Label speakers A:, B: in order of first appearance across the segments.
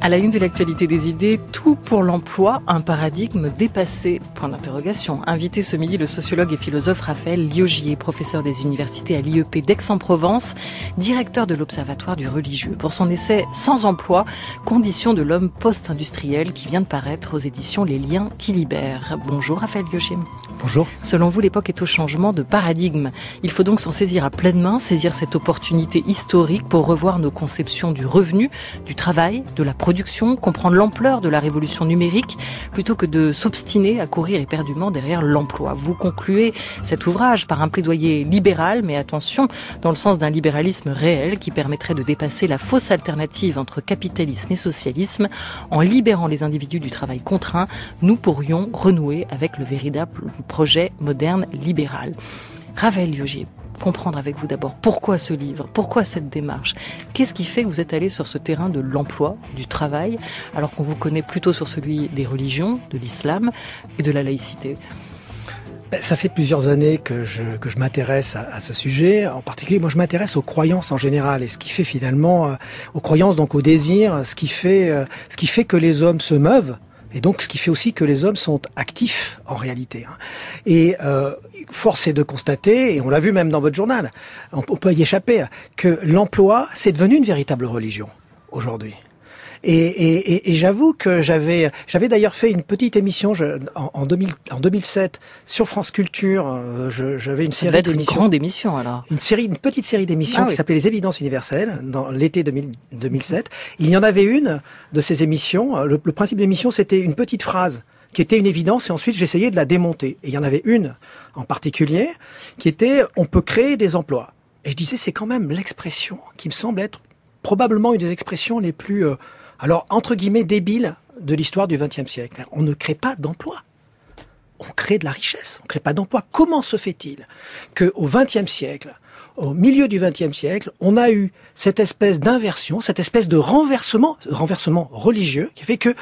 A: À la une de l'actualité des idées, tout pour l'emploi, un paradigme dépassé, point d'interrogation. Invité ce midi le sociologue et philosophe Raphaël Liogier, professeur des universités à l'IEP d'Aix-en-Provence, directeur de l'Observatoire du religieux, pour son essai Sans emploi, conditions de l'homme post-industriel qui vient de paraître aux éditions Les Liens qui libèrent. Bonjour Raphaël Liogier.
B: Bonjour.
A: Selon vous, l'époque est au changement de paradigme. Il faut donc s'en saisir à pleine main, saisir cette opportunité historique pour revoir nos conceptions du revenu, du travail, de la production, comprendre l'ampleur de la révolution numérique, plutôt que de s'obstiner à courir éperdument derrière l'emploi. Vous concluez cet ouvrage par un plaidoyer libéral, mais attention, dans le sens d'un libéralisme réel qui permettrait de dépasser la fausse alternative entre capitalisme et socialisme. En libérant les individus du travail contraint, nous pourrions renouer avec le véritable projet moderne libéral. Raphaël Liogier, comprendre avec vous d'abord pourquoi ce livre, pourquoi cette démarche. Qu'est-ce qui fait que vous êtes allé sur ce terrain de l'emploi, du travail, alors qu'on vous connaît plutôt sur celui des religions, de l'islam et de la laïcité ?
B: Ça fait plusieurs années que je m'intéresse à ce sujet. En particulier, moi, je m'intéresse aux croyances en général et ce qui fait finalement, aux croyances, donc au désir, ce qui fait que les hommes se meuvent. Et donc, ce qui fait aussi que les hommes sont actifs en réalité. Et force est de constater, et on l'a vu même dans votre journal, on peut y échapper, que l'emploi, c'est devenu une véritable religion aujourd'hui. Et j'avoue que j'avais d'ailleurs fait une petite émission en 2007 sur France Culture. J'avais une série d'émissions.
A: Une grande émission alors.
B: Une petite série d'émissions qui s'appelait Les Évidences universelles dans l'été 2007. Il y en avait une de ces émissions. Le principe de l'émission, c'était une petite phrase qui était une évidence et ensuite j'essayais de la démonter. Et il y en avait une en particulier qui était « on peut créer des emplois ». Et je disais c'est quand même l'expression qui me semble être probablement une des expressions les plus alors, entre guillemets, débile de l'histoire du XXe siècle. On ne crée pas d'emploi. On crée de la richesse. On ne crée pas d'emploi. Comment se fait-il qu'au XXe siècle, au milieu du XXe siècle, on a eu cette espèce d'inversion, cette espèce de renversement religieux qui fait que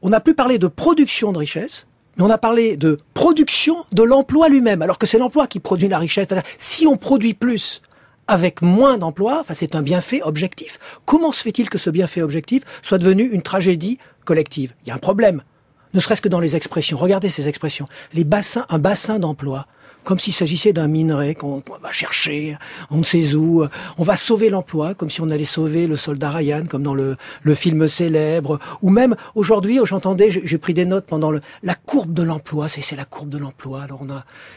B: on n'a plus parlé de production de richesse, mais on a parlé de production de l'emploi lui-même, alors que c'est l'emploi qui produit la richesse. Si on produit plus avec moins d'emplois, c'est un bienfait objectif. Comment se fait-il que ce bienfait objectif soit devenu une tragédie collective ? Il y a un problème, ne serait-ce que dans les expressions. Regardez ces expressions. Un bassin d'emploi, comme s'il s'agissait d'un minerai qu'on va chercher, on ne sait où. On va sauver l'emploi, comme si on allait sauver le soldat Ryan, comme dans le film célèbre. Ou même, aujourd'hui, j'entendais, j'ai pris des notes pendant la courbe de l'emploi. C'est la courbe de l'emploi. Alors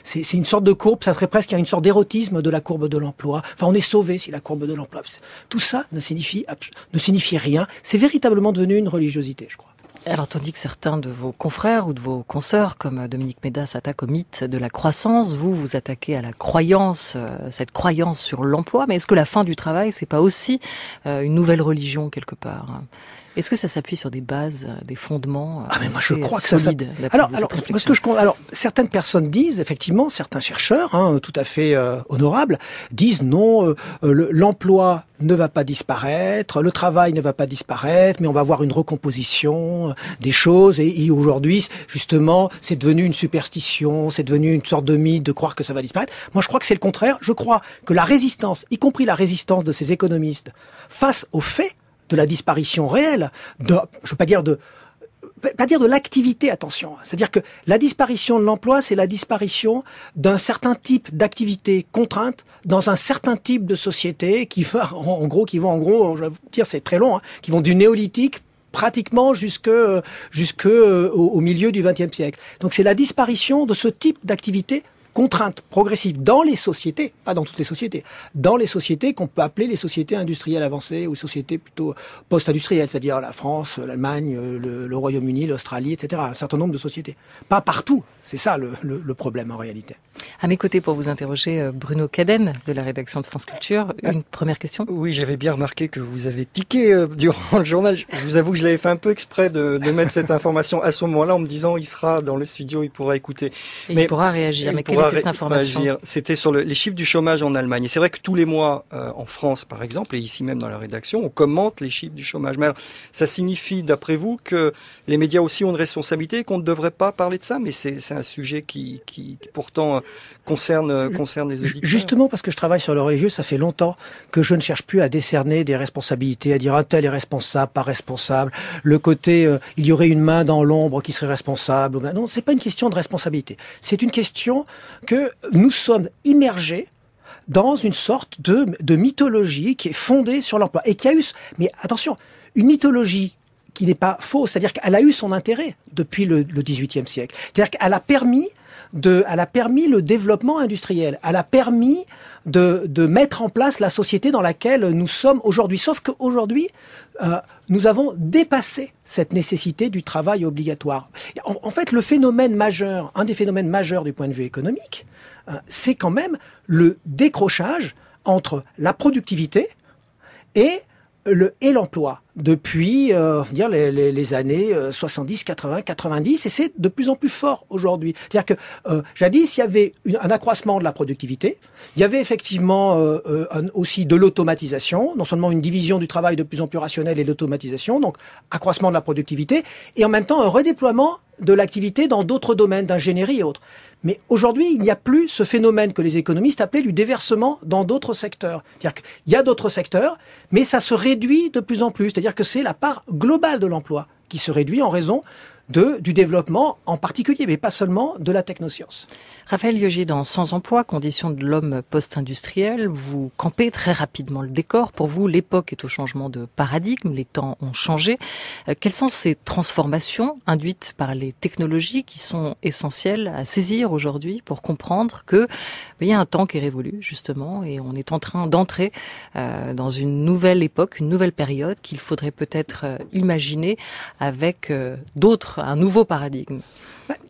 B: c'est une sorte de courbe, ça serait presque une sorte d'érotisme de la courbe de l'emploi. Enfin, on est sauvé si la courbe de l'emploi. Tout ça ne signifie rien. C'est véritablement devenu une religiosité, je crois.
A: Alors, tandis que certains de vos confrères ou de vos consoeurs, comme Dominique Méda, s'attaquent au mythe de la croissance, vous attaquez à la croyance, cette croyance sur l'emploi. Mais est-ce que la fin du travail, c'est pas aussi une nouvelle religion quelque part ? Est-ce que ça s'appuie sur des bases, des fondements
B: moi je crois que
A: solides
B: alors, certaines personnes disent, effectivement, certains chercheurs, tout à fait honorables, disent non, l'emploi ne va pas disparaître, le travail ne va pas disparaître, mais on va avoir une recomposition des choses. Et aujourd'hui, justement, c'est devenu une superstition, c'est devenu une sorte de mythe de croire que ça va disparaître. Moi, je crois que c'est le contraire. Je crois que la résistance, y compris la résistance de ces économistes, face au fait de la disparition réelle, je veux pas dire de l'activité, attention. C'est-à-dire que la disparition de l'emploi, c'est la disparition d'un certain type d'activité contrainte dans un certain type de société qui vont en gros, je vais vous dire, c'est très long, qui vont du néolithique pratiquement jusqu'au milieu du XXe siècle. Donc c'est la disparition de ce type d'activité contrainte progressive dans les sociétés, pas dans toutes les sociétés, dans les sociétés qu'on peut appeler les sociétés industrielles avancées ou sociétés plutôt post-industrielles, c'est-à-dire la France, l'Allemagne, le Royaume-Uni, l'Australie, etc. Un certain nombre de sociétés. Pas partout, c'est ça le problème en réalité.
A: À mes côtés pour vous interroger, Bruno Cadenne de la rédaction de France Culture. Une première question.
C: Oui, j'avais bien remarqué que vous avez tiqué durant le journal. Je vous avoue que je l'avais fait un peu exprès de mettre cette information à ce moment-là en me disant il sera dans le studio, il pourra écouter.
A: Mais il pourra réagir. Mais quelle était cette information ?
C: C'était sur les chiffres du chômage en Allemagne. Et c'est vrai que tous les mois, en France par exemple, et ici même dans la rédaction, on commente les chiffres du chômage. Mais alors, ça signifie, d'après vous, que les médias aussi ont une responsabilité et qu'on ne devrait pas parler de ça ? Mais c'est un sujet qui pourtant concerne les auditeurs.
B: Justement parce que je travaille sur le religieux, ça fait longtemps que je ne cherche plus à décerner des responsabilités, à dire un tel est responsable, pas responsable. Le côté il y aurait une main dans l'ombre qui serait responsable. Non, c'est pas une question de responsabilité. C'est une question que nous sommes immergés dans une sorte de mythologie qui est fondée sur l'emploi et qui a eu. Mais attention, une mythologie qui n'est pas fausse, c'est-à-dire qu'elle a eu son intérêt depuis le XVIIIe siècle. C'est-à-dire qu'elle a permis le développement industriel. Elle a permis de mettre en place la société dans laquelle nous sommes aujourd'hui. Sauf qu'aujourd'hui, nous avons dépassé cette nécessité du travail obligatoire. En fait, un des phénomènes majeurs du point de vue économique, c'est quand même le décrochage entre la productivité et l'emploi depuis les années 70, 80, 90, et c'est de plus en plus fort aujourd'hui. C'est-à-dire que jadis, il y avait un accroissement de la productivité, il y avait effectivement aussi de l'automatisation, non seulement une division du travail de plus en plus rationnelle et l'automatisation, donc accroissement de la productivité, et en même temps un redéploiement de l'activité dans d'autres domaines d'ingénierie et autres. Mais aujourd'hui, il n'y a plus ce phénomène que les économistes appelaient du déversement dans d'autres secteurs. C'est-à-dire qu'il y a d'autres secteurs, mais ça se réduit de plus en plus. C'est-à-dire que c'est la part globale de l'emploi qui se réduit en raison du développement en particulier, mais pas seulement de la technoscience.
A: Raphaël Liogier, dans Sans emploi, conditions de l'homme post-industriel, vous campez très rapidement le décor. Pour vous, l'époque est au changement de paradigme, les temps ont changé. Quelles sont ces transformations induites par les technologies qui sont essentielles à saisir aujourd'hui pour comprendre que il y a un temps qui est révolu, justement, et on est en train d'entrer dans une nouvelle époque, une nouvelle période qu'il faudrait peut-être imaginer avec un nouveau paradigme?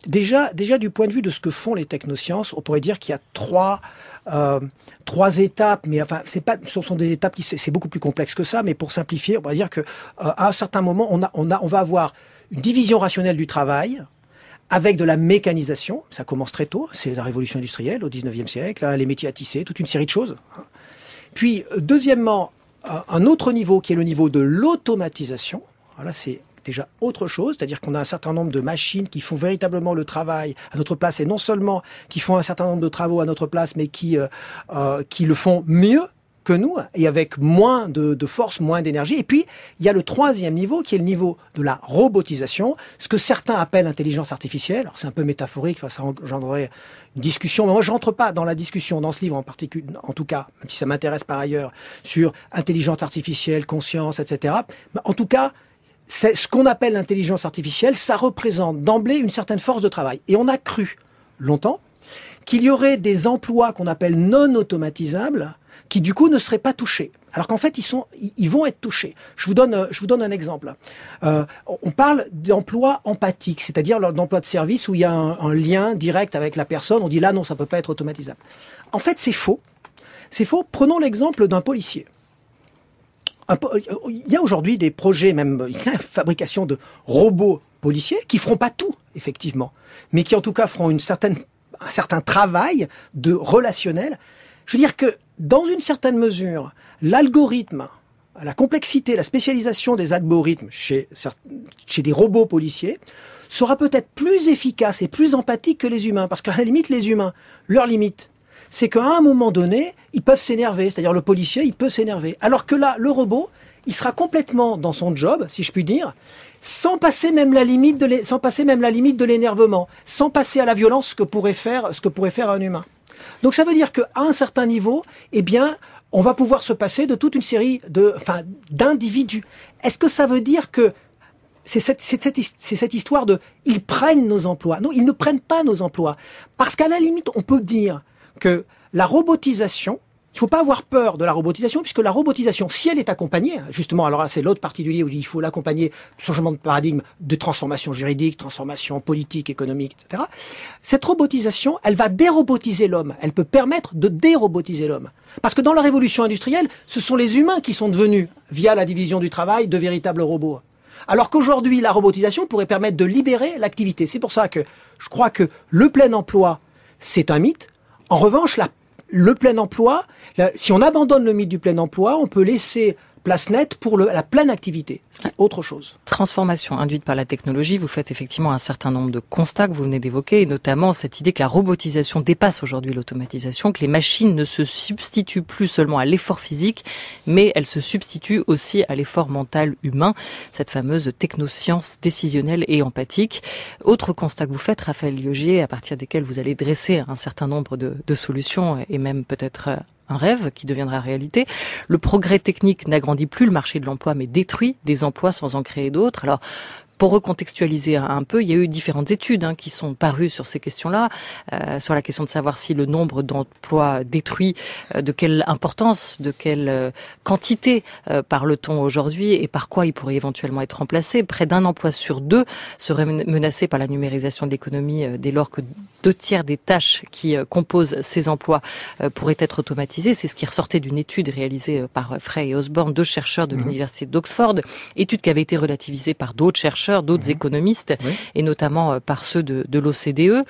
B: Déjà, du point de vue de ce que font les technosciences, on pourrait dire qu'il y a trois étapes, mais enfin, ce sont des étapes c'est beaucoup plus complexe que ça. Mais pour simplifier, on va dire que à un certain moment, on va avoir une division rationnelle du travail avec de la mécanisation. Ça commence très tôt, c'est la révolution industrielle au 19e siècle, les métiers à tisser, toute une série de choses. Puis, deuxièmement, un autre niveau qui est le niveau de l'automatisation. Voilà, c'est déjà autre chose, c'est-à-dire qu'on a un certain nombre de machines qui font véritablement le travail à notre place, et non seulement qui font un certain nombre de travaux à notre place, mais qui le font mieux que nous, et avec moins de force, moins d'énergie. Et puis, il y a le troisième niveau, qui est le niveau de la robotisation, ce que certains appellent intelligence artificielle. Alors, c'est un peu métaphorique, ça engendrerait une discussion, mais moi, je rentre pas dans la discussion, dans ce livre en particulier, en tout cas, même si ça m'intéresse par ailleurs, sur intelligence artificielle, conscience, etc. Mais en tout cas, c'est ce qu'on appelle l'intelligence artificielle, ça représente d'emblée une certaine force de travail. Et on a cru longtemps qu'il y aurait des emplois qu'on appelle non automatisables qui du coup ne seraient pas touchés. Alors qu'en fait, ils vont être touchés. Je vous donne un exemple. On parle d'emplois empathiques, c'est-à-dire d'emplois de service où il y a un lien direct avec la personne. On dit là, non, ça peut pas être automatisable. En fait, c'est faux. C'est faux. Prenons l'exemple d'un policier. Il y a aujourd'hui des projets, même il y a une fabrication de robots policiers qui feront pas tout, effectivement, mais qui en tout cas feront un certain travail de relationnel. Je veux dire que dans une certaine mesure, l'algorithme, la complexité, la spécialisation des algorithmes chez des robots policiers sera peut-être plus efficace et plus empathique que les humains, parce qu'à la limite, les humains, leur limite, c'est qu'à un moment donné, ils peuvent s'énerver. C'est-à-dire le policier, il peut s'énerver. Alors que là, le robot, il sera complètement dans son job, si je puis dire, sans passer même la limite de l'énervement, sans passer à la violence, ce que pourrait faire un humain. Donc ça veut dire qu'à un certain niveau, eh bien, on va pouvoir se passer de toute une série d'individus. Est-ce que ça veut dire que c'est cette histoire de ils prennent nos emplois? Non, ils ne prennent pas nos emplois. Parce qu'à la limite, on peut dire que la robotisation, il ne faut pas avoir peur de la robotisation, puisque la robotisation, si elle est accompagnée, justement, alors là, c'est l'autre partie du livre où il faut l'accompagner, changement de paradigme, de transformation juridique, transformation politique, économique, etc. Cette robotisation, elle va dérobotiser l'homme. Elle peut permettre de dérobotiser l'homme. Parce que dans la révolution industrielle, ce sont les humains qui sont devenus, via la division du travail, de véritables robots. Alors qu'aujourd'hui, la robotisation pourrait permettre de libérer l'activité. C'est pour ça que je crois que le plein emploi, c'est un mythe. En revanche, le plein emploi, si on abandonne le mythe du plein emploi, on peut laisser place nette pour la pleine activité, ce qui est autre chose.
A: Transformation induite par la technologie, vous faites effectivement un certain nombre de constats que vous venez d'évoquer, et notamment cette idée que la robotisation dépasse aujourd'hui l'automatisation, que les machines ne se substituent plus seulement à l'effort physique, mais elles se substituent aussi à l'effort mental humain, cette fameuse technoscience décisionnelle et empathique. Autre constat que vous faites, Raphaël Liogier, à partir desquels vous allez dresser un certain nombre de solutions et même peut-être un rêve qui deviendra réalité. Le progrès technique n'agrandit plus le marché de l'emploi, mais détruit des emplois sans en créer d'autres. Alors, pour recontextualiser un peu, il y a eu différentes études qui sont parues sur ces questions-là, sur la question de savoir si le nombre d'emplois détruits, de quelle importance, de quelle quantité parle-t-on aujourd'hui et par quoi il pourrait éventuellement être remplacé. Près d'un emploi sur deux serait menacé par la numérisation de l'économie dès lors que 2/3 des tâches qui composent ces emplois pourraient être automatisées. C'est ce qui ressortait d'une étude réalisée par Frey et Osborne, 2 chercheurs de l'université d'Oxford, étude qui avait été relativisée par d'autres chercheurs, d'autres économistes, et notamment par ceux de l'OCDE.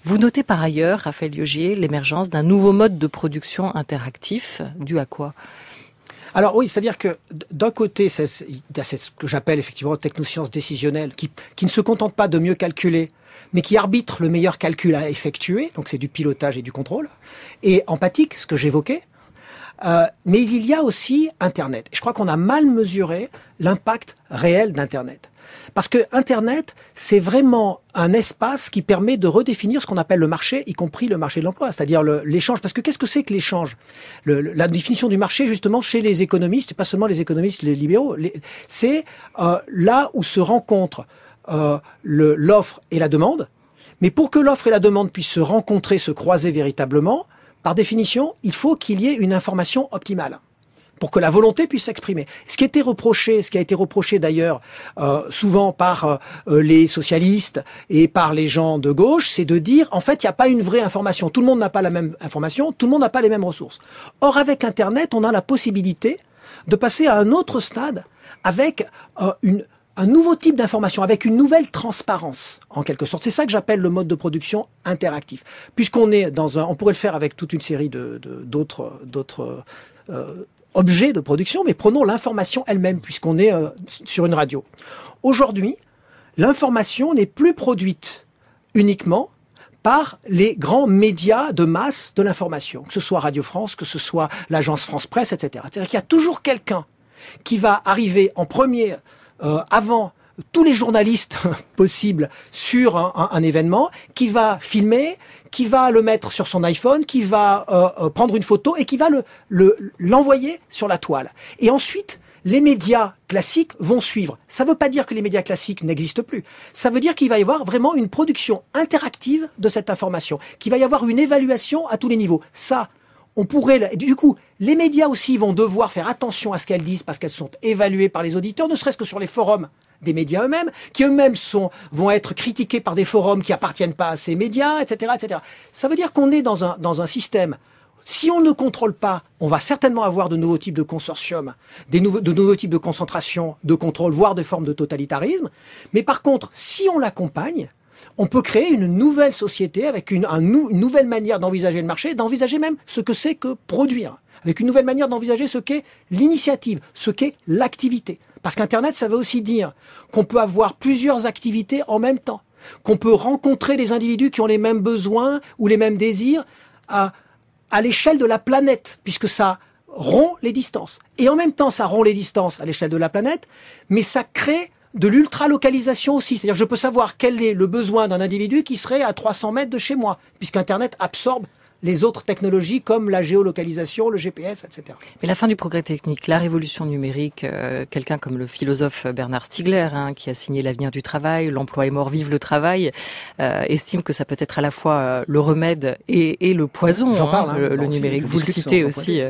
A: Vous notez par ailleurs, Raphaël Liogier, l'émergence d'un nouveau mode de production interactif, dû à quoi ?
B: Alors oui, c'est-à-dire que d'un côté, il y a ce que j'appelle effectivement technoscience décisionnelle, qui ne se contente pas de mieux calculer, mais qui arbitre le meilleur calcul à effectuer, donc c'est du pilotage et du contrôle, et empathique, ce que j'évoquais. Mais il y a aussi Internet. Je crois qu'on a mal mesuré l'impact réel d'Internet. Parce que Internet, c'est vraiment un espace qui permet de redéfinir ce qu'on appelle le marché, y compris le marché de l'emploi, c'est-à-dire l'échange. Parce que qu'est-ce que c'est que l'échange ? La définition du marché, justement, chez les économistes, et pas seulement les économistes, les libéraux, c'est là où se rencontrent l'offre et la demande. Mais pour que l'offre et la demande puissent se rencontrer, se croiser véritablement, par définition, il faut qu'il y ait une information optimale pour que la volonté puisse s'exprimer. Ce qui a été reproché d'ailleurs souvent par les socialistes et par les gens de gauche, c'est de dire en fait il n'y a pas une vraie information. Tout le monde n'a pas la même information, tout le monde n'a pas les mêmes ressources. Or avec Internet, on a la possibilité de passer à un autre stade avec un nouveau type d'information, avec une nouvelle transparence, en quelque sorte. C'est ça que j'appelle le mode de production interactif. Puisqu'on est on pourrait le faire avec toute une série d'autres objets de production, mais prenons l'information elle-même, puisqu'on est sur une radio. Aujourd'hui, l'information n'est plus produite uniquement par les grands médias de masse de l'information, que ce soit Radio France, que ce soit l'agence France Presse, etc. C'est-à-dire qu'il y a toujours quelqu'un qui va arriver en premier avant tous les journalistes possibles sur un événement, qui va filmer, qui va le mettre sur son iPhone, qui va prendre une photo et qui va l'envoyer sur la toile. Et ensuite, les médias classiques vont suivre. Ça ne veut pas dire que les médias classiques n'existent plus. Ça veut dire qu'il va y avoir vraiment une production interactive de cette information, qu'il va y avoir une évaluation à tous les niveaux. Ça, on pourrait... Du coup, les médias aussi vont devoir faire attention à ce qu'elles disent parce qu'elles sont évaluées par les auditeurs, ne serait-ce que sur les forums des médias eux-mêmes, qui eux-mêmes vont être critiqués par des forums qui appartiennent pas à ces médias, etc., etc. Ça veut dire qu'on est dans un système. Si on ne contrôle pas, on va certainement avoir de nouveaux types de consortiums, de nouveaux types de concentration, de contrôle, voire des formes de totalitarisme. Mais par contre, si on l'accompagne, on peut créer une nouvelle société avec une nouvelle manière d'envisager le marché, d'envisager même ce que c'est que produire, avec une nouvelle manière d'envisager ce qu'est l'initiative, ce qu'est l'activité. Parce qu'Internet, ça veut aussi dire qu'on peut avoir plusieurs activités en même temps, qu'on peut rencontrer des individus qui ont les mêmes besoins ou les mêmes désirs à l'échelle de la planète, puisque ça rompt les distances. Et en même temps, ça rompt les distances à l'échelle de la planète, mais ça crée de l'ultra-localisation aussi. C'est-à-dire que je peux savoir quel est le besoin d'un individu qui serait à 300 mètres de chez moi, puisqu'Internet absorbe les autres technologies comme la géolocalisation, le GPS, etc.
A: Mais la fin du progrès technique, la révolution numérique, quelqu'un comme le philosophe Bernard Stiegler, qui a signé L'avenir du travail, L'emploi est mort, vive le travail, estime que ça peut être à la fois le remède et le poison,
B: J'en parle,
A: le numérique. Vous le citez aussi,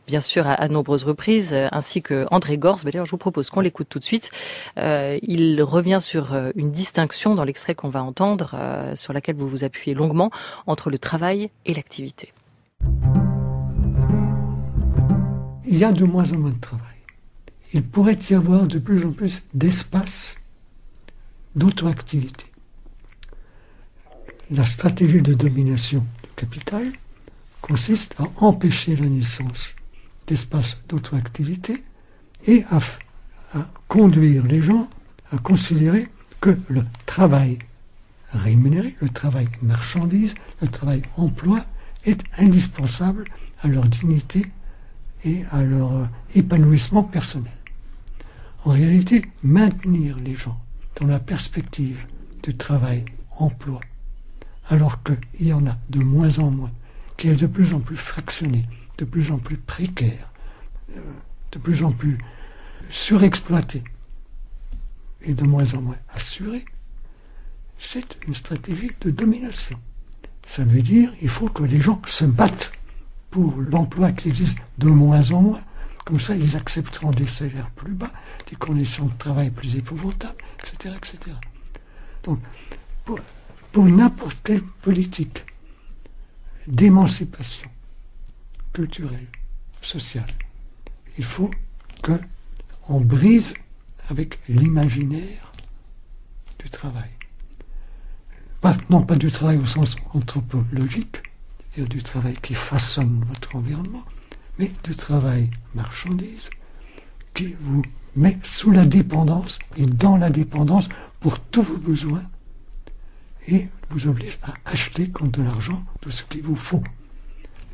A: bien sûr, à nombreuses reprises, ainsi que André Gorz. D'ailleurs, je vous propose qu'on l'écoute tout de suite. Il revient sur une distinction dans l'extrait qu'on va entendre, sur laquelle vous vous appuyez longuement, entre le travail et l'activité.
D: Il y a de moins en moins de travail. Il pourrait y avoir de plus en plus d'espace d'auto-activité. La stratégie de domination du capital consiste à empêcher la naissance d'espaces d'auto-activité et à conduire les gens à considérer que le travail rémunéré, le travail marchandise, le travail emploi est indispensable à leur dignité et à leur épanouissement personnel. En réalité, maintenir les gens dans la perspective du travail-emploi, alors qu'il y en a de moins en moins, qu'il est de plus en plus fractionné, de plus en plus précaire, de plus en plus surexploité et de moins en moins assuré, c'est une stratégie de domination. Ça veut dire qu'il faut que les gens se battent pour l'emploi qui existe de moins en moins. Comme ça, ils accepteront des salaires plus bas, des conditions de travail plus épouvantables, etc. etc. Donc, pour n'importe quelle politique d'émancipation culturelle, sociale, il faut qu'on brise avec l'imaginaire du travail. Non pas du travail au sens anthropologique, c'est-à-dire du travail qui façonne votre environnement, mais du travail marchandise qui vous met sous la dépendance et dans la dépendance pour tous vos besoins et vous oblige à acheter contre de l'argent tout ce qu'il vous faut.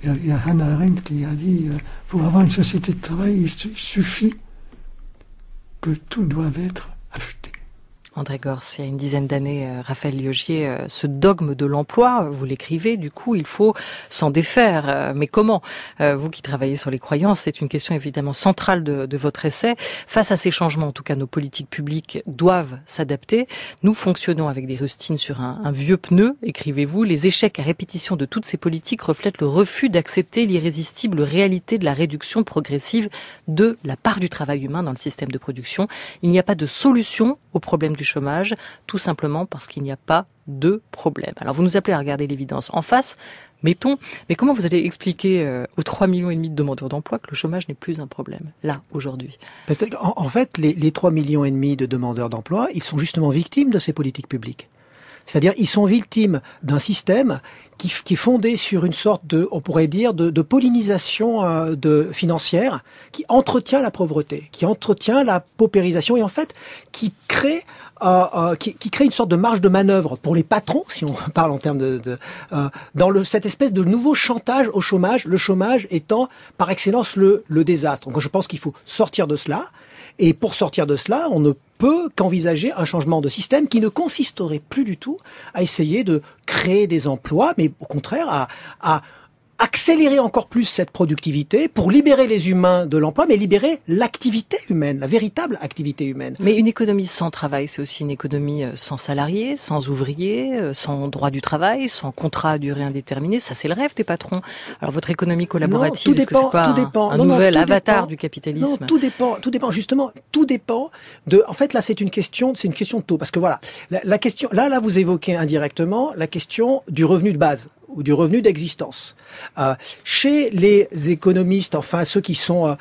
D: Il y a Hannah Arendt qui a dit pour avoir une société de travail, il suffit que tout doive être acheté.
A: André Gorz, il y a une dizaine d'années, Raphaël Liogier, ce dogme de l'emploi, vous l'écrivez, du coup, il faut s'en défaire. Mais comment ? Vous qui travaillez sur les croyances, c'est une question évidemment centrale de votre essai. Face à ces changements, en tout cas, nos politiques publiques doivent s'adapter. Nous fonctionnons avec des rustines sur un vieux pneu, écrivez-vous. Les échecs à répétition de toutes ces politiques reflètent le refus d'accepter l'irrésistible réalité de la réduction progressive de la part du travail humain dans le système de production. Il n'y a pas de solution au problème du chômage, tout simplement parce qu'il n'y a pas de problème. Alors vous nous appelez à regarder l'évidence en face, mettons, mais comment vous allez expliquer aux 3,5 millions de demandeurs d'emploi que le chômage n'est plus un problème, là, aujourd'hui ?
B: En fait, les 3,5 millions de demandeurs d'emploi, ils sont justement victimes de ces politiques publiques. C'est-à-dire, ils sont victimes d'un système qui est fondé sur une sorte de, on pourrait dire, de pollinisation financière qui entretient la pauvreté, qui entretient la paupérisation et en fait qui crée une sorte de marge de manœuvre pour les patrons, si on parle en termes dans cette espèce de nouveau chantage au chômage, le chômage étant par excellence le désastre. Donc je pense qu'il faut sortir de cela. Et pour sortir de cela, on ne peut qu'envisager un changement de système qui ne consisterait plus du tout à essayer de créer des emplois, mais au contraire à accélérer encore plus cette productivité pour libérer les humains de l'emploi, mais libérer l'activité humaine, la véritable activité humaine.
A: Mais une économie sans travail, c'est aussi une économie sans salariés, sans ouvriers, sans droit du travail, sans contrat à durée indéterminée. Ça, c'est le rêve des patrons. Alors, votre économie collaborative, est-ce que c'est pas un nouvel avatar du capitalisme ?
B: Non, tout dépend, justement, tout dépend de, en fait, là, c'est une question de taux. Parce que voilà, la question, là, vous évoquez indirectement la question du revenu de base ou du revenu d'existence. Chez les économistes, enfin ceux qui sont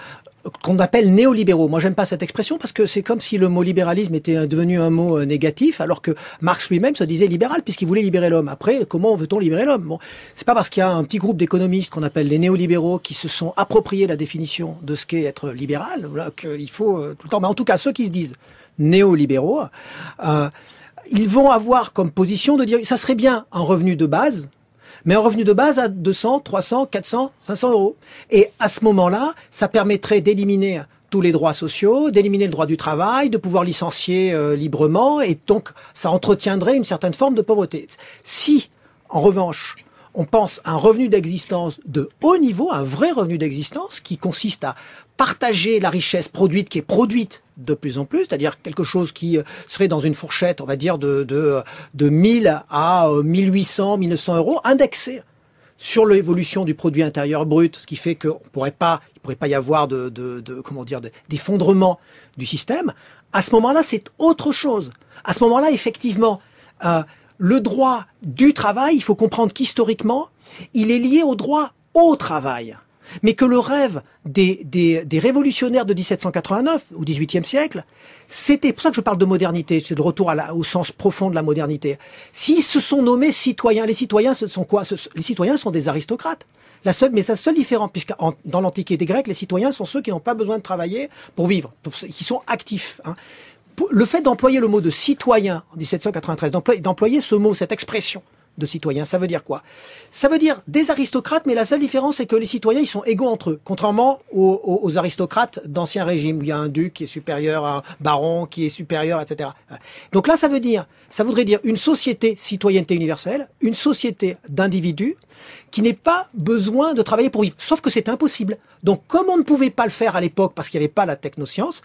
B: qu'on appelle néolibéraux. Moi, j'aime pas cette expression parce que c'est comme si le mot libéralisme était devenu un mot négatif, alors que Marx lui-même se disait libéral puisqu'il voulait libérer l'homme. Après, comment veut-on libérer l'homme ? Bon, c'est pas parce qu'il y a un petit groupe d'économistes qu'on appelle les néolibéraux qui se sont appropriés la définition de ce qu'est être libéral, là, qu'il faut tout le temps. Mais en tout cas, ceux qui se disent néolibéraux, ils vont avoir comme position de dire ça serait bien un revenu de base. Mais un revenu de base à 200, 300, 400, 500 euros. Et à ce moment-là, ça permettrait d'éliminer tous les droits sociaux, d'éliminer le droit du travail, de pouvoir licencier librement, et donc ça entretiendrait une certaine forme de pauvreté. Si, en revanche, on pense à un revenu d'existence de haut niveau, un vrai revenu d'existence qui consiste à partager la richesse produite qui est produite de plus en plus, c'est-à-dire quelque chose qui serait dans une fourchette, on va dire, de 1000 à 1800, 1900 euros, indexé sur l'évolution du produit intérieur brut, ce qui fait qu'il ne pourrait pas y avoir d'effondrement du système. À ce moment-là, c'est autre chose. À ce moment-là, effectivement, le droit du travail, il faut comprendre qu'historiquement, il est lié au droit au travail. mais que le rêve des révolutionnaires de 1789 au XVIIIe siècle, c'était pour ça que je parle de modernité, c'est le retour au sens profond de la modernité. S'ils se sont nommés citoyens, les citoyens, ce sont quoi? Les citoyens sont des aristocrates. La seule différence, puisque dans l'Antiquité grecque, les citoyens sont ceux qui n'ont pas besoin de travailler pour vivre, qui sont actifs. Hein. Le fait d'employer le mot de citoyen en 1793, d'employer ce mot, cette expression de citoyen, ça veut dire quoi? Ça veut dire des aristocrates, mais la seule différence, c'est que les citoyens, ils sont égaux entre eux, contrairement aux aristocrates d'ancien régime, où il y a un duc qui est supérieur à un baron, qui est supérieur, etc. Donc là, ça voudrait dire une société citoyenneté universelle, une société d'individus, qui n'ait pas besoin de travailler pour vivre. Sauf que c'est impossible. Donc, comme on ne pouvait pas le faire à l'époque, parce qu'il n'y avait pas la technoscience,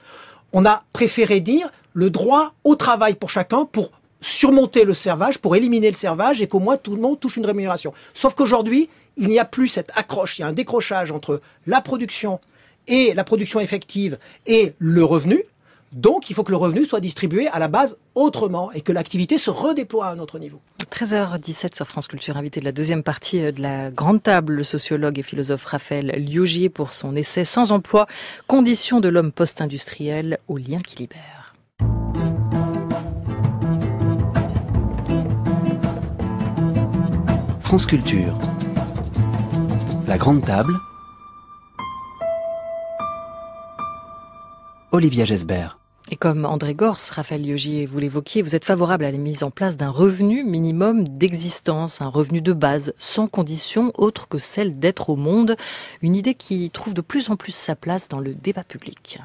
B: on a préféré dire le droit au travail pour chacun, pour surmonter le servage, pour éliminer le servage, et qu'au moins tout le monde touche une rémunération. Sauf qu'aujourd'hui, il n'y a plus cette accroche, il y a un décrochage entre la production effective et le revenu. Donc, il faut que le revenu soit distribué à la base autrement et que l'activité se redéploie à un autre niveau.
A: 13h17 sur France Culture, invité de la deuxième partie de la grande table, le sociologue et philosophe Raphaël Liogier pour son essai Sans emploi, conditions de l'homme post-industriel aux liens qui libèrent.
E: France Culture, la grande table, Olivia Gesbert.
A: Et comme André Gors, Raphaël Liogier, vous l'évoquiez, vous êtes favorable à la mise en place d'un revenu minimum d'existence, un revenu de base, sans condition autre que celle d'être au monde, une idée qui trouve de plus en plus sa place dans le débat public.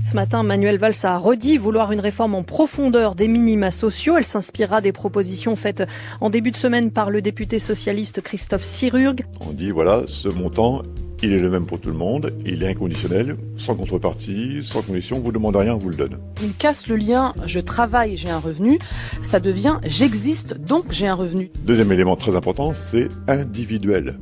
F: Ce matin, Manuel Valls a redit vouloir une réforme en profondeur des minima sociaux. Elle s'inspirera des propositions faites en début de semaine par le député socialiste Christophe Sirugue.
G: On dit voilà, ce montant, il est le même pour tout le monde, il est inconditionnel, sans contrepartie, sans condition, vous ne demandez rien, on vous le donne.
H: Il casse le lien je travaille, j'ai un revenu, ça devient j'existe, donc j'ai un revenu.
G: Deuxième élément très important, c'est individuel.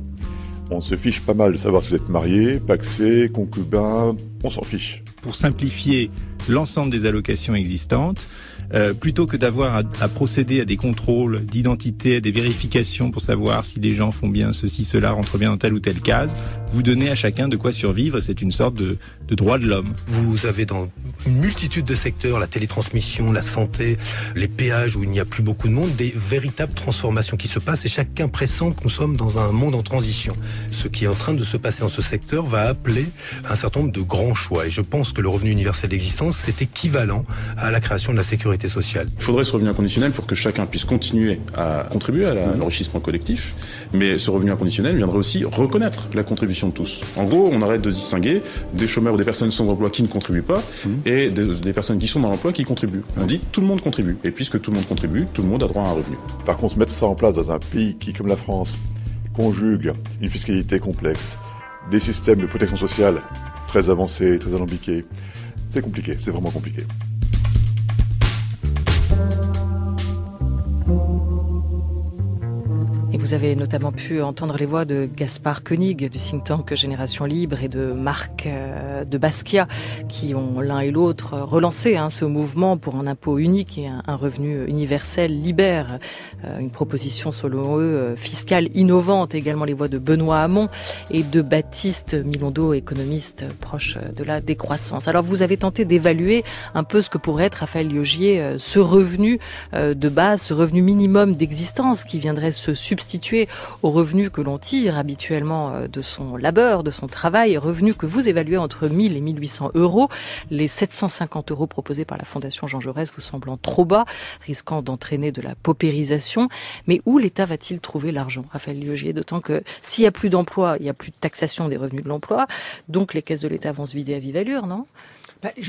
G: On se fiche pas mal de savoir si vous êtes marié, pacsé, concubin, on s'en fiche.
I: Pour simplifier l'ensemble des allocations existantes, plutôt que d'avoir à procéder à des contrôles d'identité, à des vérifications pour savoir si les gens font bien ceci, cela, rentrent bien dans telle ou telle case, vous donnez à chacun de quoi survivre, c'est une sorte de droit de l'homme.
J: Vous avez dans une multitude de secteurs, la télétransmission, la santé, les péages où il n'y a plus beaucoup de monde, des véritables transformations qui se passent et chacun pressent que nous sommes dans un monde en transition. Ce qui est en train de se passer dans ce secteur va appeler un certain nombre de grands choix et je pense que le revenu universel d'existence, c'est équivalent à la création de la sécurité sociale.
K: Il faudrait ce revenu inconditionnel pour que chacun puisse continuer à contribuer à l'enrichissement collectif, mais ce revenu inconditionnel viendrait aussi reconnaître la contribution de tous. En gros, on arrête de distinguer des chômeurs ou des personnes sans emploi qui ne contribuent pas et des personnes qui sont dans l'emploi qui contribuent. On dit tout le monde contribue, et puisque tout le monde contribue, tout le monde a droit à un revenu.
G: Par contre, mettre ça en place dans un pays qui, comme la France, conjugue une fiscalité complexe, des systèmes de protection sociale très avancés, très alambiqués, c'est compliqué, c'est vraiment compliqué.
A: Et vous avez notamment pu entendre les voix de Gaspard Koenig du think tank Génération Libre et de Marc de Basquiat qui ont l'un et l'autre relancé ce mouvement pour un impôt unique et un revenu universel libère. Une proposition selon eux fiscale innovante. Également les voix de Benoît Hamon et de Baptiste Milondo, économiste proche de la décroissance. Alors vous avez tenté d'évaluer un peu ce que pourrait être, Raphaël Liogier, ce revenu de base, ce revenu minimum d'existence qui viendrait se substituer aux revenus que l'on tire habituellement de son labeur, de son travail, revenus que vous évaluez entre 1000 et 1800 euros. Les 750 euros proposés par la Fondation Jean Jaurès vous semblant trop bas, risquant d'entraîner de la paupérisation. Mais où l'État va-t-il trouver l'argent, Raphaël Liogier? D'autant que s'il n'y a plus d'emploi, il n'y a plus de taxation des revenus de l'emploi, donc les caisses de l'État vont se vider à vive allure, non?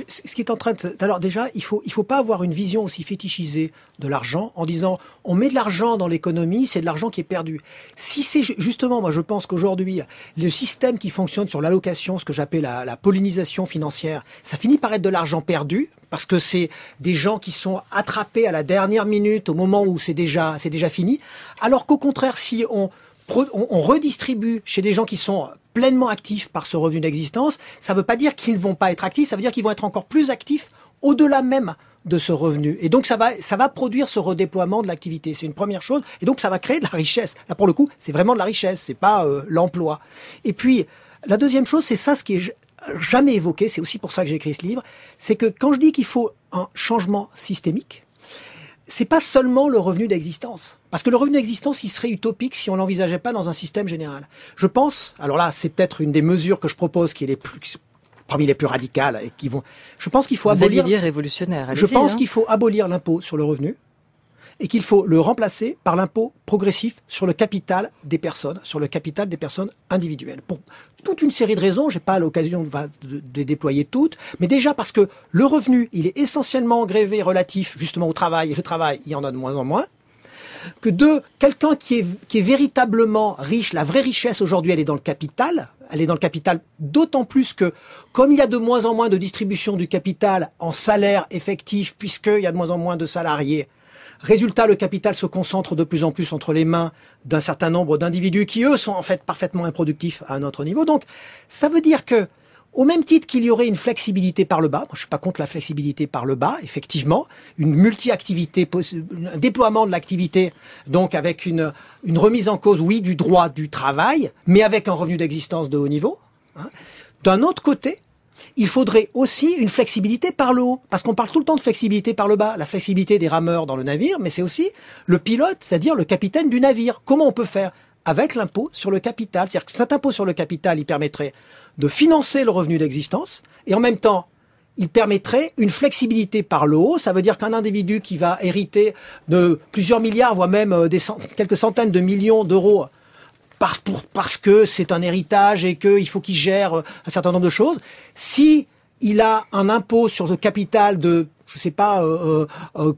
B: Ce qui est en train de... Alors déjà, il faut pas avoir une vision aussi fétichisée de l'argent en disant on met de l'argent dans l'économie, c'est de l'argent qui est perdu. Si c'est justement, moi je pense qu'aujourd'hui, le système qui fonctionne sur l'allocation, ce que j'appelle la pollinisation financière, ça finit par être de l'argent perdu parce que c'est des gens qui sont attrapés à la dernière minute au moment où c'est déjà fini. Alors qu'au contraire, si on redistribue chez des gens qui sont pleinement actifs par ce revenu d'existence, ça ne veut pas dire qu'ils ne vont pas être actifs, ça veut dire qu'ils vont être encore plus actifs au-delà même de ce revenu. Et donc ça va produire ce redéploiement de l'activité. C'est une première chose. Et donc ça va créer de la richesse. Là pour le coup, c'est vraiment de la richesse, c'est pas l'emploi. Et puis la deuxième chose, c'est ça ce qui est jamais évoqué, c'est aussi pour ça que j'ai écrit ce livre, c'est que quand je dis qu'il faut un changement systémique, c'est pas seulement le revenu d'existence. Parce que le revenu d'existence, il serait utopique si on l'envisageait pas dans un système général. Je pense, alors là, c'est peut-être une des mesures que je propose qui est parmi les plus radicales et qui vont. Je pense qu'il faut abolir.
A: Vous alliez dire révolutionnaire.
B: Je pense qu'il faut abolir l'impôt sur le revenu et qu'il faut le remplacer par l'impôt progressif sur le capital des personnes, individuelles. Pour toute une série de raisons, j'ai pas l'occasion de déployer toutes, mais déjà parce que le revenu, il est essentiellement grévé relatif justement au travail, et le travail, il y en a de moins en moins. Que quelqu'un qui est véritablement riche, la vraie richesse aujourd'hui, elle est dans le capital. Elle est dans le capital d'autant plus que, comme il y a de moins en moins de distribution du capital en salaire effectif, puisqu'il y a de moins en moins de salariés, résultat, le capital se concentre de plus en plus entre les mains d'un certain nombre d'individus qui, eux, sont en fait parfaitement improductifs à notre niveau. Donc, ça veut dire que, au même titre qu'il y aurait une flexibilité par le bas, moi je suis pas contre la flexibilité par le bas, effectivement, une multi-activité, un déploiement de l'activité, donc avec une remise en cause, oui, du droit du travail, mais avec un revenu d'existence de haut niveau. Hein. D'un autre côté, il faudrait aussi une flexibilité par le haut, parce qu'on parle tout le temps de flexibilité par le bas, la flexibilité des rameurs dans le navire, mais c'est aussi le pilote, c'est-à-dire le capitaine du navire. Comment on peut faire avec l'impôt sur le capital? C'est-à-dire que cet impôt sur le capital, il permettrait de financer le revenu d'existence, et en même temps, il permettrait une flexibilité par le haut. Ça veut dire qu'un individu qui va hériter de plusieurs milliards, voire même quelques centaines de millions d'euros, parce que c'est un héritage et qu'il faut qu'il gère un certain nombre de choses. Si il a un impôt sur le capital de, je sais pas,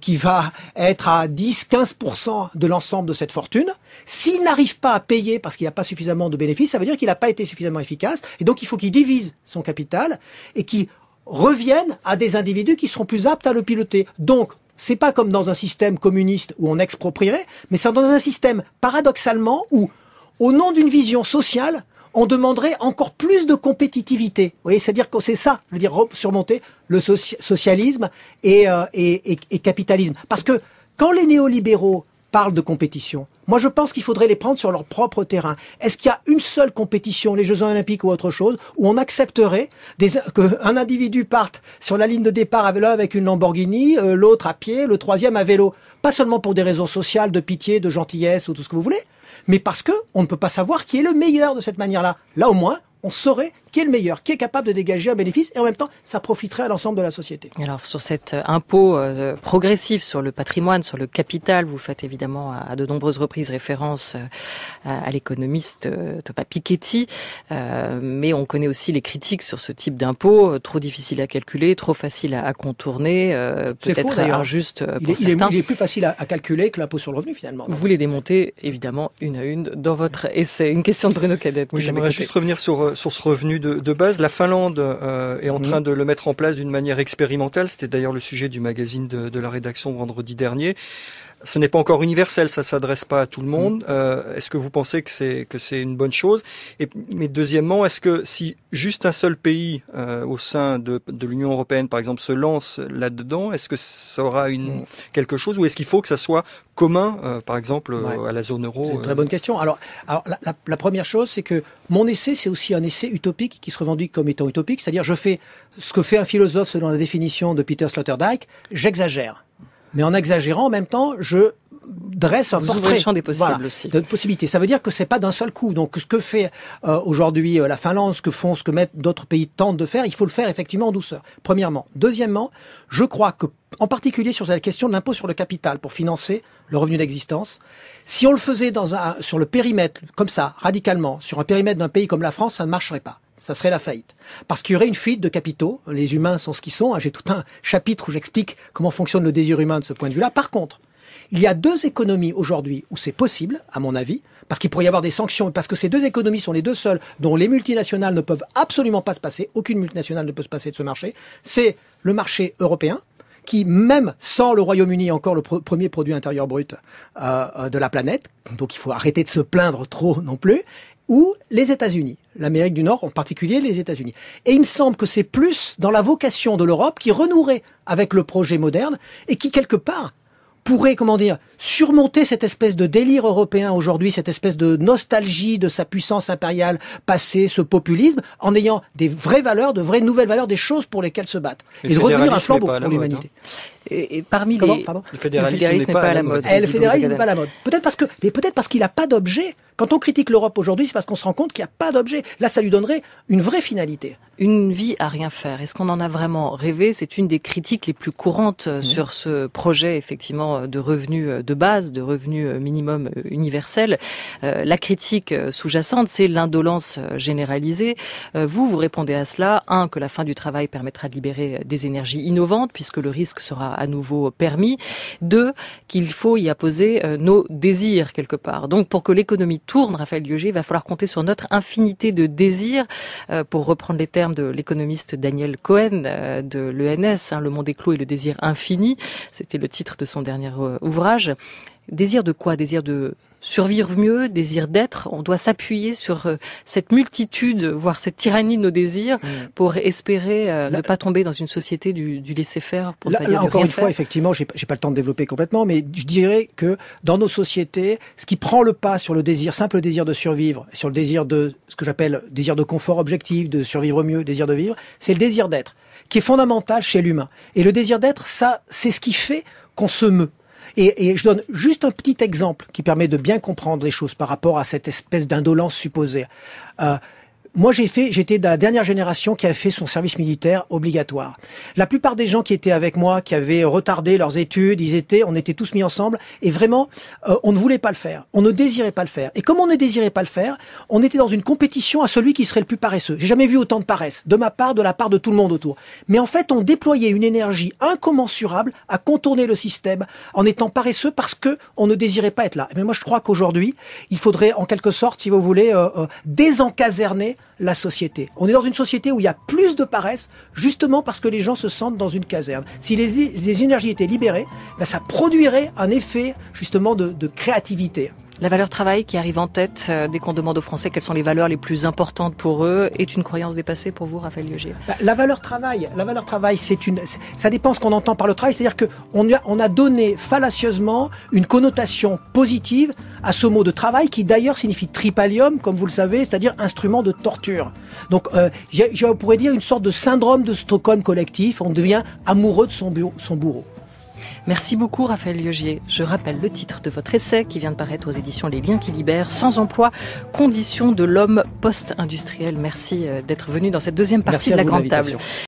B: qui va être à 10-15% de l'ensemble de cette fortune, s'il n'arrive pas à payer parce qu'il n'y a pas suffisamment de bénéfices, ça veut dire qu'il n'a pas été suffisamment efficace. Et donc il faut qu'il divise son capital et qu'il revienne à des individus qui seront plus aptes à le piloter. Donc, c'est pas comme dans un système communiste où on exproprierait, mais c'est dans un système paradoxalement où, au nom d'une vision sociale, on demanderait encore plus de compétitivité. Vous voyez, c'est-à-dire que c'est ça, je veux dire, surmonter le socialisme et capitalisme. Parce que quand les néolibéraux parlent de compétition, moi je pense qu'il faudrait les prendre sur leur propre terrain. Est-ce qu'il y a une seule compétition, les Jeux Olympiques ou autre chose, où on accepterait qu'un individu parte sur la ligne de départ avec une Lamborghini, l'autre à pied, le troisième à vélo? Pas seulement pour des raisons sociales, de pitié, de gentillesse ou tout ce que vous voulez, mais parce que on ne peut pas savoir qui est le meilleur de cette manière-là. Là, au moins, on saurait qui est le meilleur, qui est capable de dégager un bénéfice, et en même temps, ça profiterait à l'ensemble de la société.
A: Alors, sur cet impôt progressif sur le patrimoine, sur le capital, vous faites évidemment à de nombreuses reprises référence à l'économiste Thomas Piketty, mais on connaît aussi les critiques sur ce type d'impôt, trop difficile à calculer, trop facile à contourner, peut-être injuste pour certains.
B: Il est plus facile à calculer que l'impôt sur le revenu, finalement.
A: Vous les démontez, évidemment, une à une dans votre essai. Une question de Bruno Cadette.
C: Oui, j'aimerais juste revenir sur ce revenu de base. La Finlande est en train de le mettre en place d'une manière expérimentale. C'était d'ailleurs le sujet du magazine de la rédaction vendredi dernier. Ce n'est pas encore universel, ça s'adresse pas à tout le monde. Est-ce que vous pensez que c'est une bonne chose? Mais deuxièmement, est-ce que si juste un seul pays au sein de l'Union européenne, par exemple, se lance là-dedans, est-ce que ça aura quelque chose, ou est-ce qu'il faut que ça soit commun, par exemple, à la zone euro?
B: C'est une très bonne question. Alors la première chose, c'est que mon essai, c'est aussi un essai utopique qui se revendique comme étant utopique, c'est-à-dire je fais ce que fait un philosophe selon la définition de Peter Sloterdijk, j'exagère. Mais en exagérant, en même temps, je dresse un portrait.
A: Le champ des possibles aussi.
B: De possibilités. Ça veut dire que c'est pas d'un seul coup. Donc, ce que fait aujourd'hui la Finlande, ce que d'autres pays tentent de faire, il faut le faire effectivement en douceur. Premièrement. Deuxièmement, je crois que, en particulier sur la question de l'impôt sur le capital pour financer le revenu d'existence, si on le faisait sur le périmètre, comme ça, radicalement, sur un périmètre d'un pays comme la France, ça ne marcherait pas. Ça serait la faillite. Parce qu'il y aurait une fuite de capitaux. Les humains sont ce qu'ils sont. J'ai tout un chapitre où j'explique comment fonctionne le désir humain de ce point de vue-là. Par contre, il y a deux économies aujourd'hui où c'est possible, à mon avis, parce qu'il pourrait y avoir des sanctions, parce que ces deux économies sont les deux seules dont les multinationales ne peuvent absolument pas se passer. Aucune multinationale ne peut se passer de ce marché. C'est le marché européen, qui, même sans le Royaume-Uni, est encore le premier produit intérieur brut de la planète. Donc il faut arrêter de se plaindre trop non plus. ou les États-Unis. L'Amérique du Nord, en particulier les États-Unis. Et il me semble que c'est plus dans la vocation de l'Europe qui renouerait avec le projet moderne et qui, quelque part, pourrait, surmonter cette espèce de délire européen aujourd'hui, cette espèce de nostalgie de sa puissance impériale passée, ce populisme, en ayant des vraies valeurs, de vraies nouvelles valeurs, des choses pour lesquelles se battre. Et de redevenir un flambeau pour l'humanité.
A: Et parmi
C: le fédéralisme n'est pas à la mode.
B: Le fédéralisme n'est pas à la mode. Peut-être parce qu'il n'a pas d'objet. Quand on critique l'Europe aujourd'hui, c'est parce qu'on se rend compte qu'il n'y a pas d'objet. Là, ça lui donnerait une vraie finalité.
A: Une vie à rien faire. Est-ce qu'on en a vraiment rêvé? C'est une des critiques les plus courantes sur ce projet, effectivement, de revenus de base, de revenus minimum universel. La critique sous-jacente, c'est l'indolence généralisée. Vous répondez à cela. 1, que la fin du travail permettra de libérer des énergies innovantes, puisque le risque sera à nouveau permis. 2, qu'il faut y apposer nos désirs quelque part. Donc pour que l'économie tourne, Raphaël Lieuget, il va falloir compter sur notre infinité de désirs, pour reprendre les termes de l'économiste Daniel Cohen de l'ENS, Le monde est clos et le désir infini. C'était le titre de son dernier ouvrage. Désir de quoi? Désir de survivre mieux, désir d'être. On doit s'appuyer sur cette multitude, voire cette tyrannie de nos désirs, pour espérer ne pas tomber dans une société du laisser-faire.
B: Là, encore une fois, effectivement, j'ai pas le temps de développer complètement, mais je dirais que dans nos sociétés, ce qui prend le pas sur le désir, simple désir de survivre, sur le désir de ce que j'appelle désir de confort objectif, de survivre mieux, désir de vivre, c'est le désir d'être, qui est fondamental chez l'humain. Et le désir d'être, ça, c'est ce qui fait qu'on se meut. Et je donne juste un petit exemple qui permet de bien comprendre les choses par rapport à cette espèce d'indolence supposée. Moi, j'étais de la dernière génération qui avait fait son service militaire obligatoire. La plupart des gens qui étaient avec moi, qui avaient retardé leurs études, on était tous mis ensemble, et vraiment, on ne voulait pas le faire. On ne désirait pas le faire. Et comme on ne désirait pas le faire, on était dans une compétition à celui qui serait le plus paresseux. J'ai jamais vu autant de paresse, de ma part, de la part de tout le monde autour. Mais en fait, on déployait une énergie incommensurable à contourner le système en étant paresseux parce que on ne désirait pas être là. Mais moi, je crois qu'aujourd'hui, il faudrait, en quelque sorte, si vous voulez, désencaserner la société. On est dans une société où il y a plus de paresse, justement parce que les gens se sentent dans une caserne. Si les énergies étaient libérées, ça produirait un effet, justement, de créativité.
A: La valeur travail qui arrive en tête dès qu'on demande aux Français quelles sont les valeurs les plus importantes pour eux est une croyance dépassée pour vous, Raphaël Lieuget?
B: La valeur travail, ça dépend ce qu'on entend par le travail. C'est-à-dire que on a donné fallacieusement une connotation positive à ce mot de travail qui d'ailleurs signifie tripalium, comme vous le savez, c'est-à-dire instrument de torture. Donc, je pourrais dire une sorte de syndrome de Stockholm collectif. On devient amoureux de son bourreau.
A: Merci beaucoup Raphaël Lieuget. Je rappelle le titre de votre essai qui vient de paraître aux éditions Les Liens qui libèrent, Sans emploi, conditions de l'homme post-industriel. Merci d'être venu dans cette deuxième partie de la Grande Table.